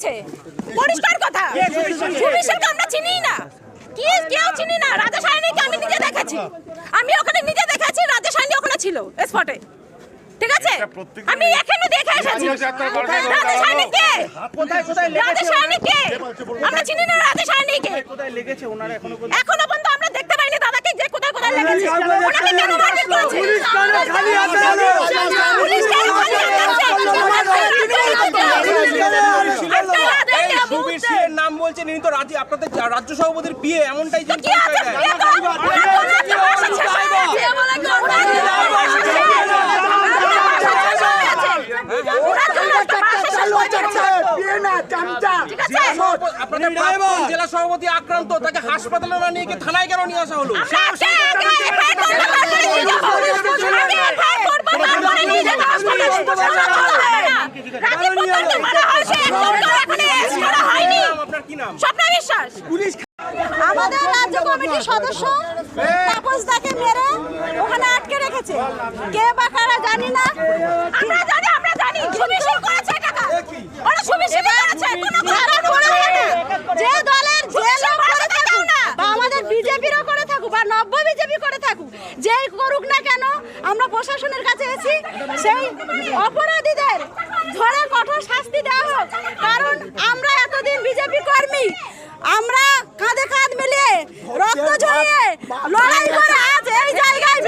আছে, পরিষ্কার কথা। সুবিশালকে আমরা চিনি না, কেউ চিনি না। রাজা সায়নীকে আমি নিজে দেখেছি, আমি ওখানে নিজে দেখেছি, রাজা সায়নী ওখানে ছিল স্পটে, ঠিক আছে? আমি এখানে দেখে এসেছি। রাজা সায়নী কে? রাজা সায়নী কে? আমরা চিনি না রাজা সায়নীকে। এখনো পর্যন্ত আমরা দেখতে পাইনি দাদাকে যে কোথায় কোথায় লেগেছে। ওনাকে কেন মারপিট করেছে? পুলিশ কেন সুবীর নাম বলছেন, ইনি তো আপনাদের রাজ্য সভাপতির পিএ, এমনটাই জেলা সভাপতি আক্রান্ত, তাকে হাসপাতালে না নিয়ে থানায় কেন নিয়ে আসা হলো? আমাদের রাজ্য কমিটির সদস্য তাপসদাকে মেরে ওখানে আটকে রেখেছে, কে বা কারা জানি না। আমরা জানি সুবিশাল করেছে টাকা, ওরা সুবিশাল করেছে। যে দলের যে লোক করে থাকুক না, বা আমাদের বিজেপিরও করে থাকুক বা নব্য বিজেপি করে থাকুক, যেই করুক না কেন, আমরা প্রশাসনের কাছে এসেছি সেই অপরাধীদের ধরে কঠোর শাস্তি দেওয়া হোক। কারণ আমরা এতদিন বিজেপি কর্মী, আমরা কাঁধে কাঁধ মিলিয়ে রক্ত ঝরিয়ে লড়াই করে আজ এই জায়গায়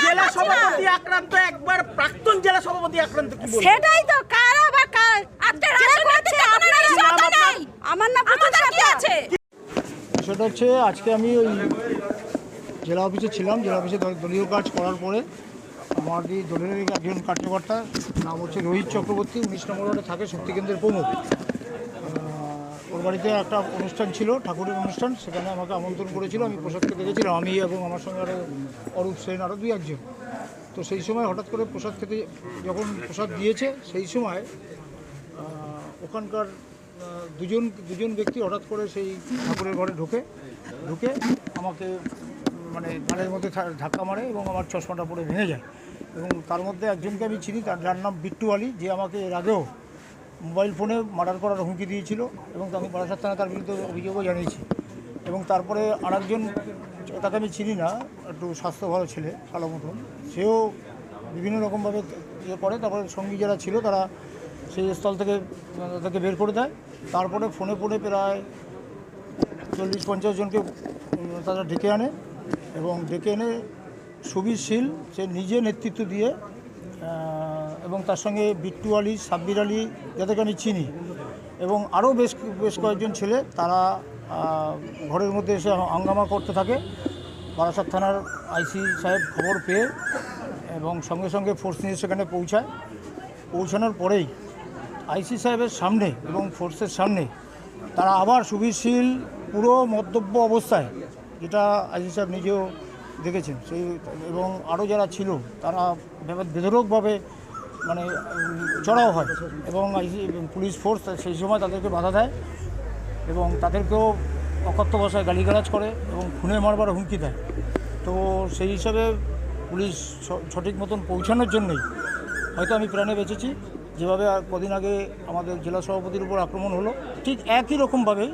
জেলা সভাপতি আক্রান্ত, একবার প্রাক্তন জেলা সভাপতি আক্রান্ত, কি বলবো? সেটাই তো, কারা বা আমার না আছে। সেটা হচ্ছে আজকে আমি ওই জেলা অফিসে ছিলাম, জেলা অফিসে দলীয় কাজ করার পরে আমাদের দলের একজন কার্যকর্তা, নাম হচ্ছে রোহিত চক্রবর্তী, 19 নম্বর ওয়ার্ডে থাকে, শক্তিকেন্দ্রের প্রমুখ। ওর বাড়িতে একটা অনুষ্ঠান ছিল, ঠাকুরের অনুষ্ঠান, সেখানে আমাকে আমন্ত্রণ করেছিল। আমি প্রসাদকে দেখেছিলাম, আমি এবং আমার সঙ্গে আরও অরূপ সেন, আরও 2-1 জন। তো সেই সময় হঠাৎ করে প্রসাদ খেতে যখন প্রসাদ দিয়েছে, সেই সময় ওখানকার দুজন ব্যক্তি হঠাৎ করে সেই ঠাকুরের ঘরে ঢুকে আমাকে মানে গালের মধ্যে ধাক্কা মারে এবং আমার চশমাটা পরে ভেঙে যায়। এবং তার মধ্যে একজনকে আমি চিনি, যার নাম বিট্টু আলী, যে আমাকে এর আগেও মোবাইল ফোনে মার্ডার করার হুমকি দিয়েছিল এবং আমি বারাসাত থানায় তার বিরুদ্ধে অভিযোগও জানিয়েছি। এবং তারপরে আরেকজন, তাকে আমি চিনি না, একটু স্বাস্থ্য ভালো ছেলে, কালো মতন, সেও বিভিন্ন রকমভাবে ইয়ে করে। তারপরে সঙ্গী যারা ছিল তারা সেই স্থল থেকে তাকে বের করে দেয়। তারপরে ফোনে প্রায় 40-50 জনকে তারা ডেকে আনে এবং ডেকে এনে সুবীর শীল সে নিজে নেতৃত্ব দিয়ে এবং তার সঙ্গে বিট্টু আলী, সাব্বির আলী, যাদেরকে আমি চিনি, এবং আরও বেশ কয়েকজন ছেলে, তারা ঘরের মধ্যে এসে হাঙ্গামা করতে থাকে। বারাসাত থানার আইসি সাহেব খবর পেয়ে এবং সঙ্গে সঙ্গে ফোর্স নিয়ে সেখানে পৌঁছানোর পরেই আইসি সাহেবের সামনে এবং ফোর্সের সামনে তারা আবার সুবীর শীল পুরো মদ্যপ অবস্থায়, যেটা আইসি সাহেব নিজেও দেখেছেন, সেই এবং আরও যারা ছিল তারা বেধড়কভাবে মানে চড়াও হয় এবং পুলিশ ফোর্স সেই সময় তাদেরকে বাধা দেয় এবং তাদেরকেও অকথ্য ভাষায় গালিগালাজ করে এবং খুনে মারবার হুমকি দেয়। তো সেই হিসাবে পুলিশ সঠিক মতন পৌঁছানোর জন্যই হয়তো আমি প্রাণে বেঁচেছি। যেভাবে কদিন আগে আমাদের জেলা সভাপতির উপর আক্রমণ হলো, ঠিক একই রকমভাবে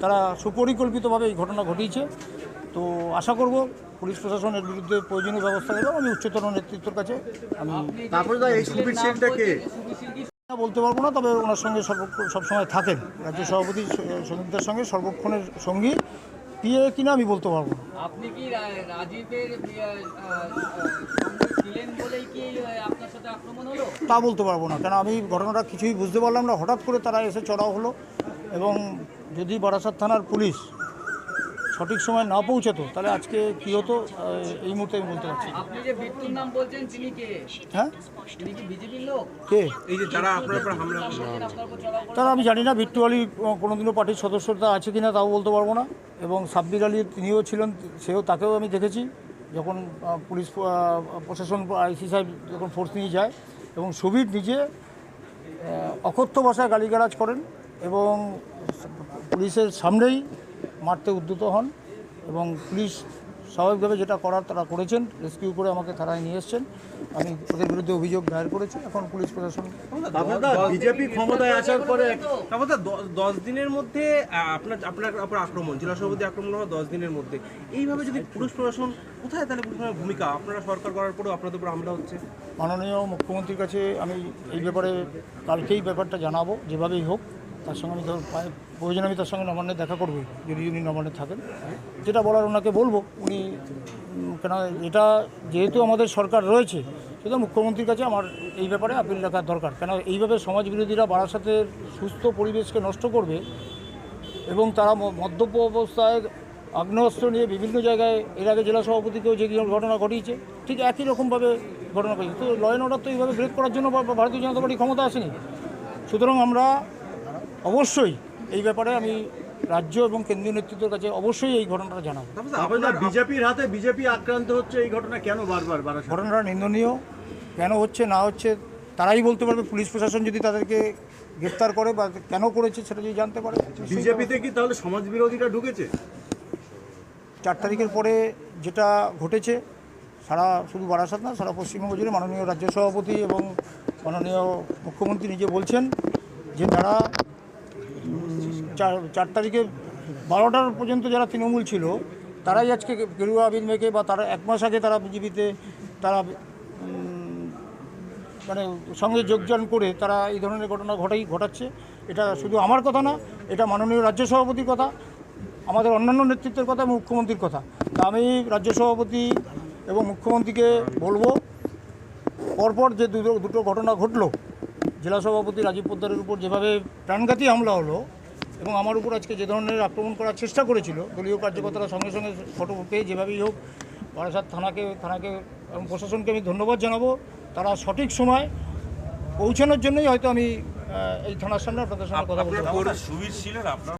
তারা সুপরিকল্পিতভাবে এই ঘটনা ঘটিয়েছে। তো আশা করব পুলিশ প্রশাসনের বিরুদ্ধে প্রয়োজনীয় ব্যবস্থা নেব। আমি উচ্চতর নেতৃত্বের কাছে আমি বলতে পারবো না, তবে ওনার সঙ্গে সবসময় থাকেন, রাজ্য সভাপতি সমিতির সঙ্গে সর্বক্ষণের সঙ্গী, পিএ কিনা আমি বলতে পারবো না। আপনি কি রাজীবের ছিলেন বলেই কি আপনার সাথে আক্রমণ হলো? তা বলতে পারবো না, কেন আমি ঘটনাটা কিছুই বুঝতে পারলাম না। হঠাৎ করে তারা এসে চড়াও হলো এবং যদি বারাসাত থানার পুলিশ সঠিক সময় না পৌঁছাতো তাহলে আজকে কী হতো এই মুহূর্তে আমি বলতে পারছি। আপনি যে বিট্টুর নাম বলছেন, তিনি কে? হ্যাঁ, তিনি কি বিজেপির লোক? কে? এই যে যারা আপনার উপর হামলা তারা আমি জানি না। বিট্টু আলী কোনোদিনও পার্টির সদস্যতা আছে কিনা তাও বলতে পারবো না। এবং সাব্বির আলী তিনিও ছিলেন, তাকেও আমি দেখেছি যখন পুলিশ প্রশাসন আইসি সাহেব যখন ফোর্স নিয়ে যায় এবং সুবীর নিজে অকথ্য ভাষায় গালিগালাজ করেন এবং পুলিশের সামনেই মারতে উদ্যত হন এবং পুলিশ স্বাভাবিকভাবে যেটা করার তারা করেছেন, রেস্কিউ করে আমাকে থানায় নিয়ে এসছেন। আমি ওদের বিরুদ্ধে অভিযোগ দায়ের করেছি। এখন পুলিশ প্রশাসন বিজেপি ক্ষমতায় আসার পরে তারপর 10 দিনের মধ্যে আপনার উপর আক্রমণ, জেলা সভাপতি আক্রমণ হওয়া 10 দিনের মধ্যে, এইভাবে যদি পুলিশ প্রশাসন কোথায় তাহলে পুলিশ প্রশাসনের ভূমিকা? আপনারা সরকার করার পরেও আপনাদের উপর হামলা হচ্ছে। মাননীয় মুখ্যমন্ত্রীর কাছে আমি এই ব্যাপারে কালকেই ব্যাপারটা জানাবো, যেভাবেই হোক। তার সঙ্গে আমি প্রয়োজন আমি তার সঙ্গে নবান্নে দেখা করবই, যদি উনি নবান্নে থাকেন। যেটা বলার ওনাকে বলবো। উনি কেন এটা যেহেতু আমাদের সরকার রয়েছে, সেটা মুখ্যমন্ত্রীর কাছে আমার এই ব্যাপারে আপিল রাখার দরকার। কেন এইভাবে সমাজ বিরোধীরা বারাসাতের সুস্থ পরিবেশকে নষ্ট করবে এবং তারা মদ্যপ অবস্থায় আগ্নেয়াস্ত্র নিয়ে বিভিন্ন জায়গায় এর আগে জেলা সভাপতিকেও যে ঘটনা ঘটিয়েছে, ঠিক একই রকমভাবে ঘটনা ঘটেছে। তো ল অ্যান্ড অর্ডার তো এইভাবে ব্রেক করার জন্য ভারতীয় জনতা পার্টি ক্ষমতা আসেনি। সুতরাং আমরা অবশ্যই এই ব্যাপারে আমি রাজ্য এবং কেন্দ্রীয় নেতৃত্বের কাছে অবশ্যই এই ঘটনাটা জানাবো। বিজেপির হাতে বিজেপি আক্রান্ত হচ্ছে, এই ঘটনা কেন বারবার ঘটনাটা নিন্দনীয়। কেন হচ্ছে না হচ্ছে তারাই বলতে পারবে। পুলিশ প্রশাসন যদি তাদেরকে গ্রেপ্তার করে বা কেন করেছে সেটা যদি জানতে পারে। বিজেপিতে কি তাহলে সমাজ বিরোধীরা ঢুকেছে? 4 তারিখের পরে যেটা ঘটেছে সারা শুধু বারাসাত না, সারা পশ্চিমবঙ্গ জুড়ে মাননীয় রাজ্য সভাপতি এবং মাননীয় মুখ্যমন্ত্রী নিজে বলছেন যে তারা 4 তারিখে 12টার পর্যন্ত যারা তৃণমূল ছিল তারাই আজকে গেরুয়া আবির মেখে বা তারা 1 মাস আগে তারা বিজেপিতে তারা মানে সঙ্গে যোগদান করে তারা এই ধরনের ঘটনা ঘটাচ্ছে। এটা শুধু আমার কথা না, এটা মাননীয় রাজ্য সভাপতির কথা, আমাদের অন্যান্য নেতৃত্বের কথা, মুখ্যমন্ত্রীর কথা। তা আমি রাজ্য সভাপতি এবং মুখ্যমন্ত্রীকে বলবো, পরপর যে দুটো ঘটনা ঘটলো, জেলা সভাপতি রাজীব পোদ্দারের উপর যেভাবে প্রাণঘাতী হামলা হলো এবং আমার উপর আজকে যে ধরনের আক্রমণ করার চেষ্টা করেছিল দলীয় কার্যকর্তারা, সঙ্গে সঙ্গে ফটো পেয়ে যেভাবেই হোক বারাসাত থানাকে এবং প্রশাসনকে আমি ধন্যবাদ জানাবো। তারা সঠিক সময় পৌঁছানোর জন্যই হয়তো আমি এই থানার সামনে আপনাদের সঙ্গে কথা বলতে